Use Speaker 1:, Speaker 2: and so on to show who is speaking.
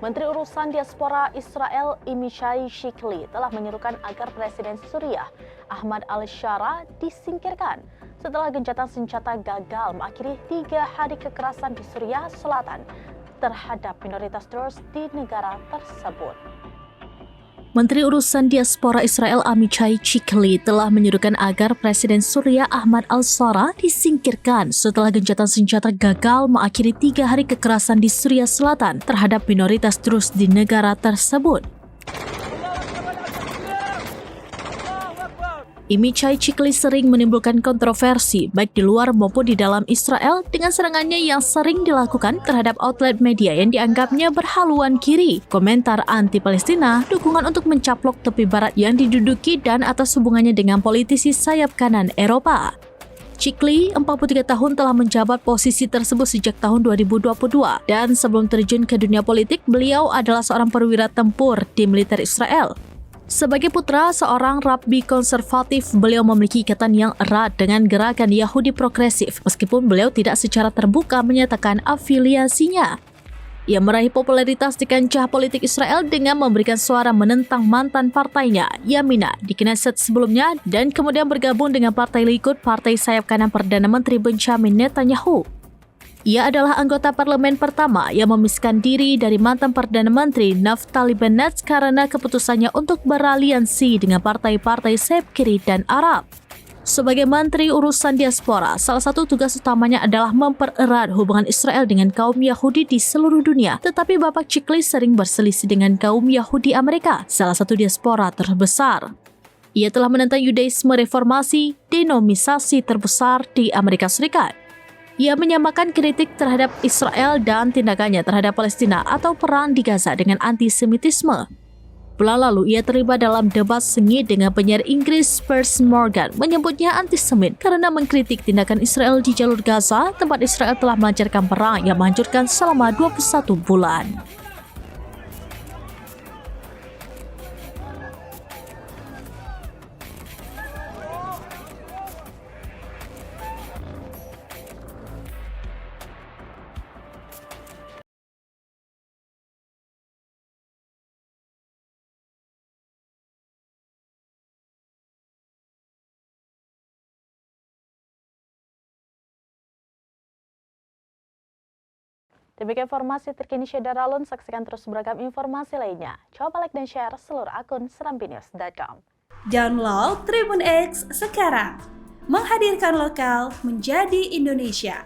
Speaker 1: Menteri Urusan Diaspora Israel Amichai Shikli telah menyerukan agar Presiden Suriah Ahmad al-Shara disingkirkan setelah gencatan senjata gagal mengakhiri 3 hari kekerasan di Suriah Selatan terhadap minoritas Druze di negara tersebut. Menteri Urusan Diaspora Israel Amichai Shikli telah menyerukan agar Presiden Suriah Ahmad al-Shara disingkirkan setelah gencatan senjata gagal mengakhiri 3 hari kekerasan di Suriah Selatan terhadap minoritas Druze di negara tersebut. Amichai Shikli sering menimbulkan kontroversi baik di luar maupun di dalam Israel dengan serangannya yang sering dilakukan terhadap outlet media yang dianggapnya berhaluan kiri, komentar anti-Palestina, dukungan untuk mencaplok tepi barat yang diduduki dan atas hubungannya dengan politisi sayap kanan Eropa. Shikli, 43 tahun, telah menjabat posisi tersebut sejak tahun 2022 dan sebelum terjun ke dunia politik, beliau adalah seorang perwira tempur di militer Israel. Sebagai putra seorang rabbi konservatif, beliau memiliki ikatan yang erat dengan gerakan Yahudi progresif, meskipun beliau tidak secara terbuka menyatakan afiliasinya. Ia meraih popularitas di kancah politik Israel dengan memberikan suara menentang mantan partainya, Yamina, di Knesset sebelumnya, dan kemudian bergabung dengan Partai Likud, partai sayap kanan Perdana Menteri Benjamin Netanyahu. Ia adalah anggota parlemen pertama yang memisahkan diri dari mantan Perdana Menteri Naftali Bennett karena keputusannya untuk beraliansi dengan partai-partai sayap kiri dan Arab. Sebagai Menteri Urusan Diaspora, salah satu tugas utamanya adalah mempererat hubungan Israel dengan kaum Yahudi di seluruh dunia. Tetapi Bapak Shikli sering berselisih dengan kaum Yahudi Amerika, salah satu diaspora terbesar. Ia telah menentang Yudaisme reformasi, denomisasi terbesar di Amerika Serikat. Ia menyamakan kritik terhadap Israel dan tindakannya terhadap Palestina atau perang di Gaza dengan antisemitisme. Bulan lalu, ia terlibat dalam debat sengit dengan penyiar Inggris Piers Morgan, menyebutnya antisemit karena mengkritik tindakan Israel di jalur Gaza, tempat Israel telah melancarkan perang yang menghancurkan selama 21 bulan. Demikian informasi terkini Syedara Alun, saksikan terus beragam informasi lainnya. Coba like dan share seluruh akun serambinews.com.
Speaker 2: Download Tribun X sekarang, menghadirkan lokal menjadi Indonesia.